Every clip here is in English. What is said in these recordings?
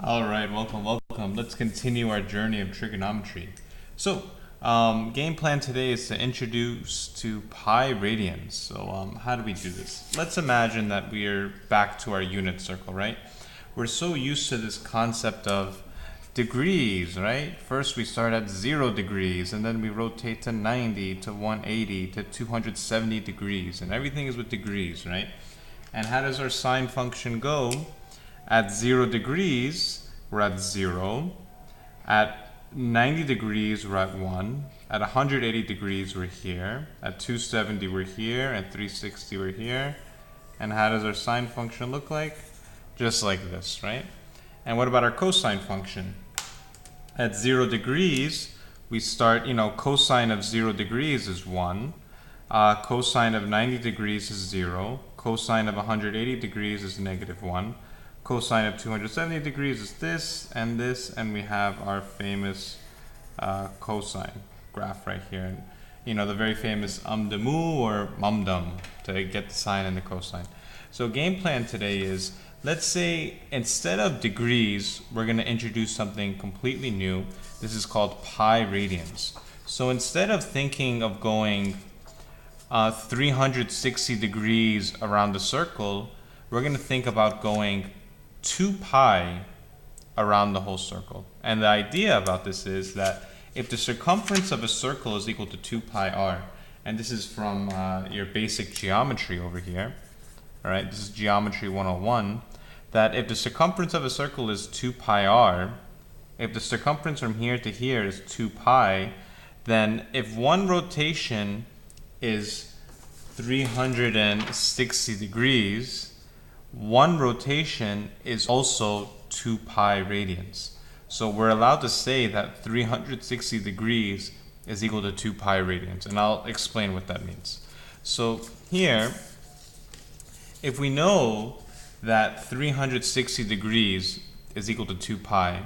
All right, welcome. Let's continue our journey of trigonometry. So, game plan today is to introduce to Pi Radians. So, how do we do this? Let's imagine that we're back to our unit circle, right? We're so used to this concept of degrees, right? First we start at 0 degrees, and then we rotate to 90, to 180, to 270 degrees, and everything is with degrees, right? And how does our sine function go? At 0 degrees, we're at 0. At 90 degrees, we're at 1. At 180 degrees, we're here. At 270, we're here. At 360, we're here. And how does our sine function look like? Just like this, right? And what about our cosine function? At 0 degrees, we start, cosine of 0 degrees is 1. Cosine of 90 degrees is 0. Cosine of 180 degrees is negative 1. Cosine of 270 degrees is this, and we have our famous cosine graph right here. And, the very famous umdamu or mumdum to get the sine and the cosine. So game plan today is, let's say instead of degrees, we're going to introduce something completely new. This is called Pi Radians. So instead of thinking of going 360 degrees around the circle, we're going to think about going 2 pi around the whole circle. And the idea about this is that if the circumference of a circle is equal to 2 pi r, and this is from your basic geometry over here, all right, this is geometry 101, that if the circumference of a circle is 2 pi r, if the circumference from here to here is 2 pi, then if one rotation is 360 degrees, one rotation is also 2 pi radians. So we're allowed to say that 360 degrees is equal to 2 pi radians, and I'll explain what that means. So here, if we know that 360 degrees is equal to 2 pi,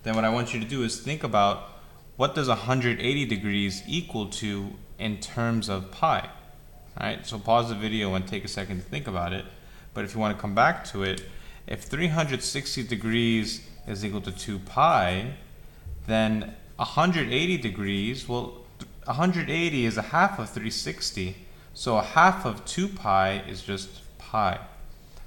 then what I want you to do is think about what does 180 degrees equal to in terms of pi. All right, so pause the video and take a second to think about it. But if you want to come back to it, if 360 degrees is equal to 2 pi, then 180 degrees, well, 180 is a half of 360, so a half of 2 pi is just pi.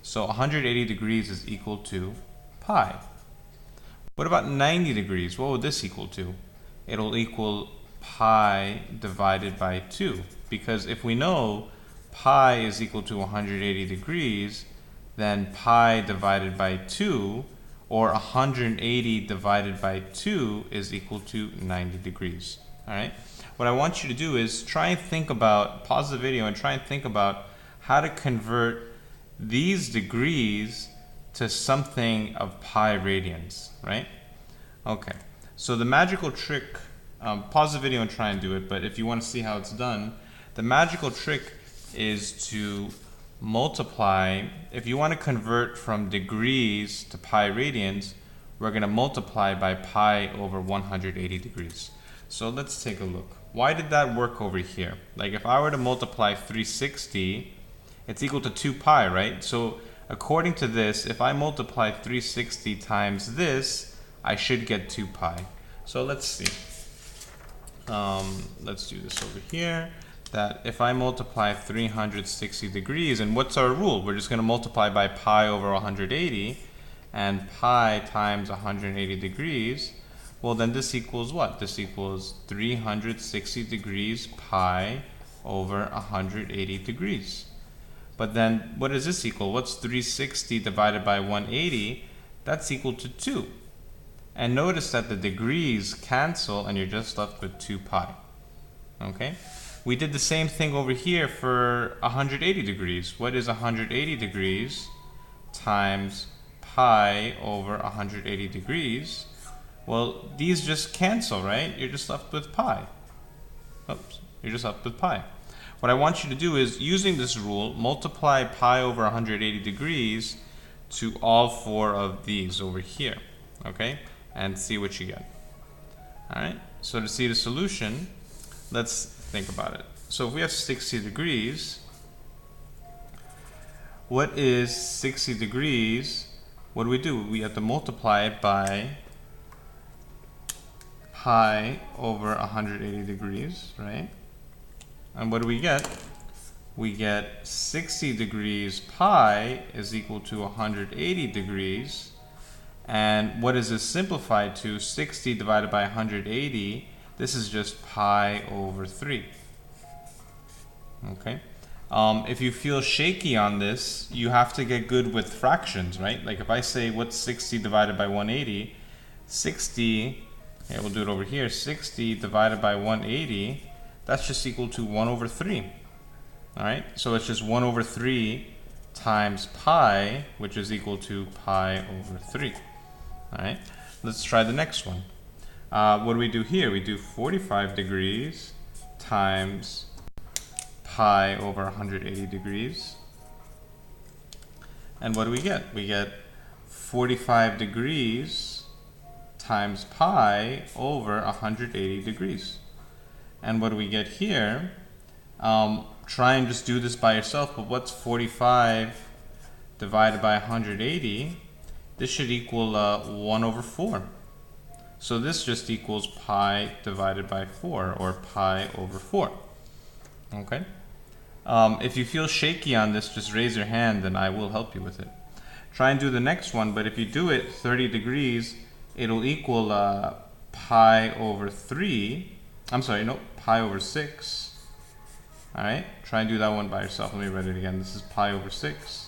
So 180 degrees is equal to pi. What about 90 degrees? What would this equal to? It'll equal pi divided by 2, because if we know pi is equal to 180 degrees, then pi divided by 2, or 180 divided by 2, is equal to 90 degrees. All right? What I want you to do is try and think about, pause the video and try and think about how to convert these degrees to something of pi radians, right? Okay, so the magical trick, pause the video and try and do it, but if you want to see how it's done, the magical trick is to multiply. If you want to convert from degrees to pi radians, we're going to multiply by pi over 180 degrees. So let's take a look. Why did that work over here? Like if I were to multiply 360, it's equal to 2 pi, right? So according to this, if I multiply 360 times this, I should get 2 pi. So let's see. Let's do this over here. That if I multiply 360 degrees, and what's our rule? We're just going to multiply by pi over 180, and pi times 180 degrees, well then this equals what? This equals 360 degrees pi over 180 degrees. But then what does this equal? What's 360 divided by 180? That's equal to 2. And notice that the degrees cancel and you're just left with 2 pi. Okay? We did the same thing over here for 180 degrees. What is 180 degrees times pi over 180 degrees? Well, these just cancel, right? You're just left with pi. Oops, you're just left with pi. What I want you to do is, using this rule, multiply pi over 180 degrees to all 4 of these over here, okay? And see what you get. All right, so to see the solution, let's think about it. So if we have 60 degrees, what is 60 degrees what do? We have to multiply it by pi over 180 degrees, right? And what do we get? We get 60 degrees pi is equal to 180 degrees. And what is this simplified to? 60 divided by 180, this is just pi over 3. Okay. If you feel shaky on this, you have to get good with fractions, right? Like if I say what's 60 divided by 180, 60, okay, we'll do it over here, 60 divided by 180, that's just equal to 1 over 3. All right, so it's just 1 over 3 times pi, which is equal to pi over 3. All right, let's try the next one. What do we do here? We do 45 degrees times pi over 180 degrees. And what do we get? We get 45 degrees times pi over 180 degrees. And what do we get here? Try and just do this by yourself, but what's 45 divided by 180? This should equal 1 over 4. So this just equals pi divided by 4, or pi over 4. Okay? If you feel shaky on this, just raise your hand and I will help you with it. Try and do the next one, but if you do it 30 degrees, it'll equal pi over 3. I'm sorry, no, pi over 6. Alright, try and do that one by yourself. Let me write it again. This is pi over 6.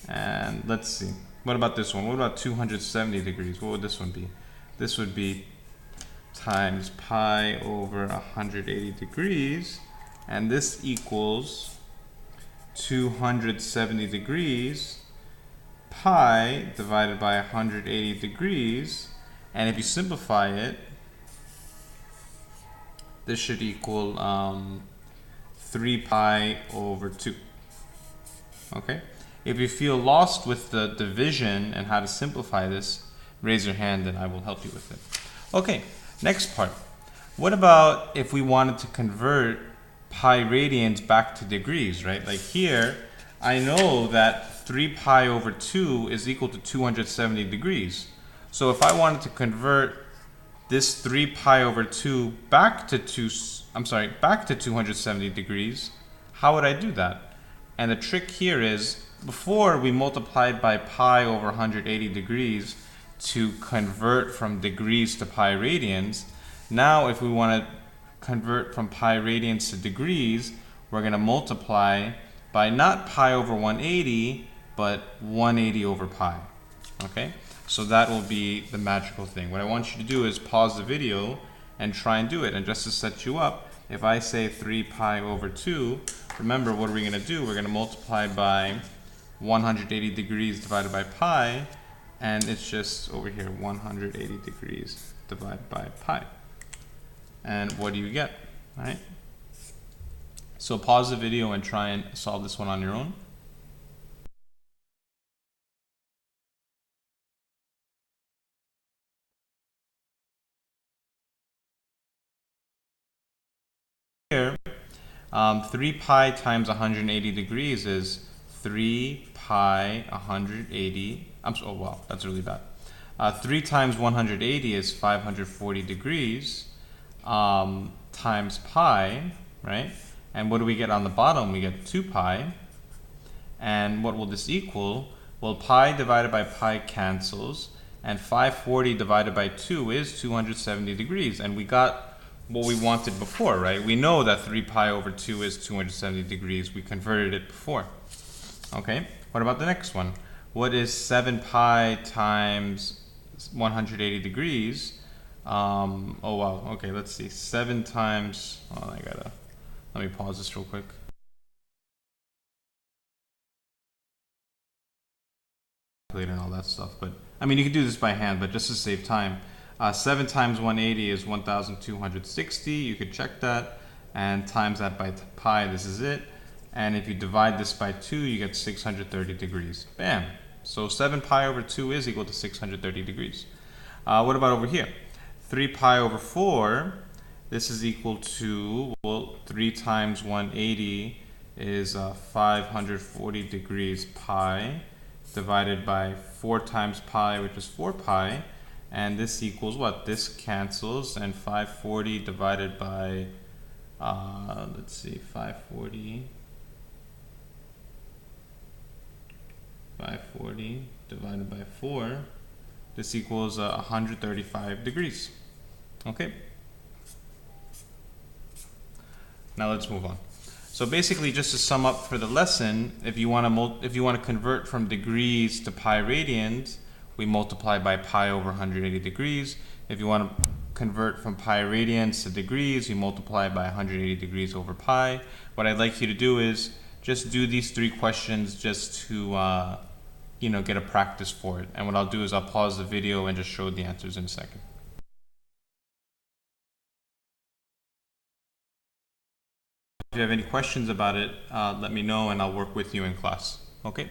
And let's see. What about this one? What about 270 degrees? What would this one be? This would be times pi over 180 degrees. And this equals 270 degrees pi divided by 180 degrees. And if you simplify it, this should equal 3 pi over 2. Okay? If you feel lost with the division and how to simplify this, raise your hand and I will help you with it. Okay, next part. What about if we wanted to convert pi radians back to degrees, right? Like here, I know that 3 pi over 2 is equal to 270 degrees. So if I wanted to convert this 3 pi over 2 back to 270 degrees, how would I do that? And the trick here is, before we multiplied by pi over 180 degrees to convert from degrees to pi radians. Now if we want to convert from pi radians to degrees, we're going to multiply by not pi over 180, but 180 over pi. Okay? So that will be the magical thing. What I want you to do is pause the video and try and do it. And just to set you up, if I say 3 pi over 2, remember what are we going to do? We're going to multiply by 180 degrees divided by pi, and it's just over here 180 degrees divided by pi. And what do you get? All right? So pause the video and try and solve this one on your own. Here, 3 pi times 180 degrees is 3 pi 180. Oh wow, that's really bad. 3 times 180 is 540 degrees times pi, right? And what do we get on the bottom? We get 2 pi. And what will this equal? Well, pi divided by pi cancels, and 540 divided by 2 is 270 degrees. And we got what we wanted before, right? We know that 3 pi over 2 is 270 degrees. We converted it before. Okay, what about the next one? What is 7 pi times 180 degrees? Oh wow, okay, let's see. 7 times, let me pause this real quick. And all that stuff, but I mean, you can do this by hand, but just to save time, 7 times 180 is 1260. You could check that and times that by pi. This is it. And if you divide this by 2, you get 630 degrees. Bam. So 7 pi over 2 is equal to 630 degrees. What about over here? 3 pi over 4. This is equal to, well, 3 times 180 is 540 degrees pi. divided by 4 times pi, which is 4 pi. And this equals what? This cancels, and 540 divided by, let's see, 540 divided by 4, this equals 135 degrees. Okay? Now let's move on. So basically, just to sum up for the lesson, if you want to convert from degrees to pi radians, we multiply by pi over 180 degrees. If you want to convert from pi radians to degrees, we multiply by 180 degrees over pi. What I'd like you to do is just do these 3 questions just to get a practice for it. And what I'll do is I'll pause the video and just show the answers in a second. If you have any questions about it, let me know and I'll work with you in class. Okay?